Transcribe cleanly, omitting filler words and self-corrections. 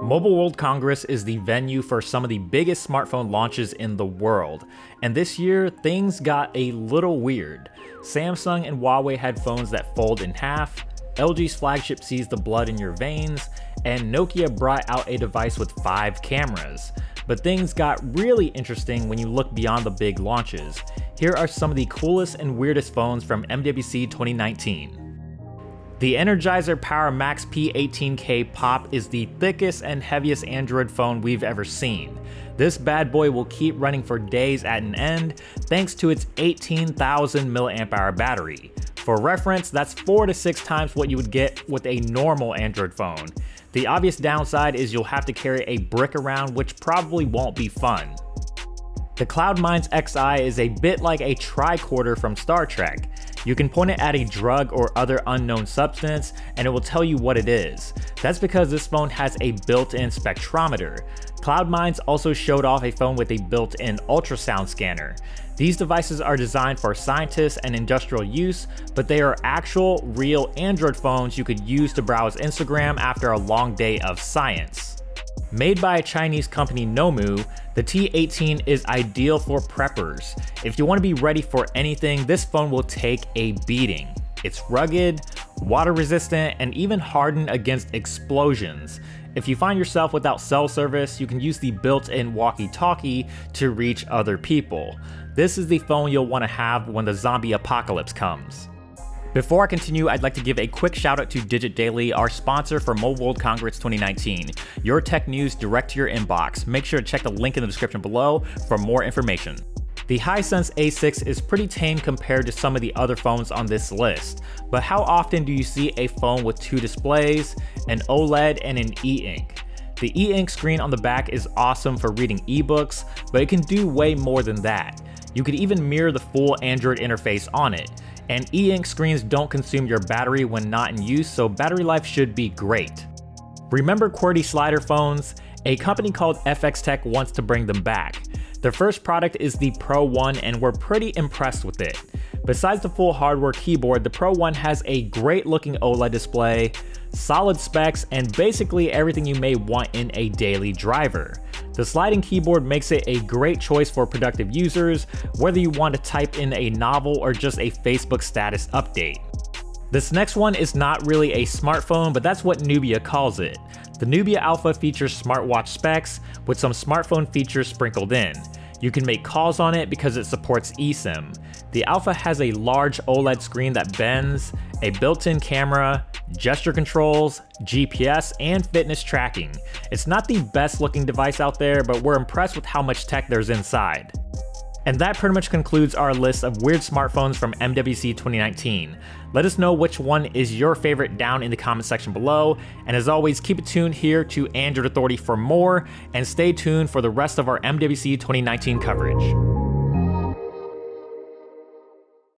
Mobile World Congress is the venue for some of the biggest smartphone launches in the world, and this year things got a little weird. Samsung and Huawei had phones that fold in half, LG's flagship sees the blood in your veins, and Nokia brought out a device with 5 cameras. But things got really interesting when you look beyond the big launches. Here are some of the coolest and weirdest phones from MWC 2019. The Energizer Power Max P18K Pop is the thickest and heaviest Android phone we've ever seen. This bad boy will keep running for days at an end thanks to its 18,000 mAh battery. For reference, that's 4 to 6 times what you would get with a normal Android phone. The obvious downside is you'll have to carry a brick around, which probably won't be fun. The CloudMinds Xi is a bit like a tricorder from Star Trek. You can point it at a drug or other unknown substance and it will tell you what it is. That's because this phone has a built-in spectrometer. CloudMinds also showed off a phone with a built-in ultrasound scanner. These devices are designed for scientists and industrial use, but they are actual, real Android phones you could use to browse Instagram after a long day of science. Made by a Chinese company Nomu, the T18 is ideal for preppers. If you want to be ready for anything, this phone will take a beating. It's rugged, water resistant, and even hardened against explosions. If you find yourself without cell service, you can use the built-in walkie-talkie to reach other people. This is the phone you'll want to have when the zombie apocalypse comes. Before I continue, I'd like to give a quick shout out to Digit Daily, our sponsor for Mobile World Congress 2019. Your tech news direct to your inbox. Make sure to check the link in the description below for more information. The Hisense A6 is pretty tame compared to some of the other phones on this list, but how often do you see a phone with 2 displays, an OLED and an e-ink? The e-ink screen on the back is awesome for reading ebooks, but it can do way more than that. You could even mirror the full Android interface on it. And e-ink screens don't consume your battery when not in use, so battery life should be great. Remember QWERTY slider phones? A company called FX Tech wants to bring them back. Their first product is the Pro One and we're pretty impressed with it. Besides the full hardware keyboard, the Pro One has a great looking OLED display, solid specs, and basically everything you may want in a daily driver. The sliding keyboard makes it a great choice for productive users, whether you want to type in a novel or just a Facebook status update. This next one is not really a smartphone, but that's what Nubia calls it. The Nubia Alpha features smartwatch specs with some smartphone features sprinkled in. You can make calls on it because it supports eSIM. The Alpha has a large OLED screen that bends, a built-in camera, gesture controls, GPS, and fitness tracking. It's not the best looking device out there, but we're impressed with how much tech there's inside. And that pretty much concludes our list of weird smartphones from MWC 2019. Let us know which one is your favorite down in the comment section below, and as always, keep it tuned here to Android Authority for more, and stay tuned for the rest of our MWC 2019 coverage.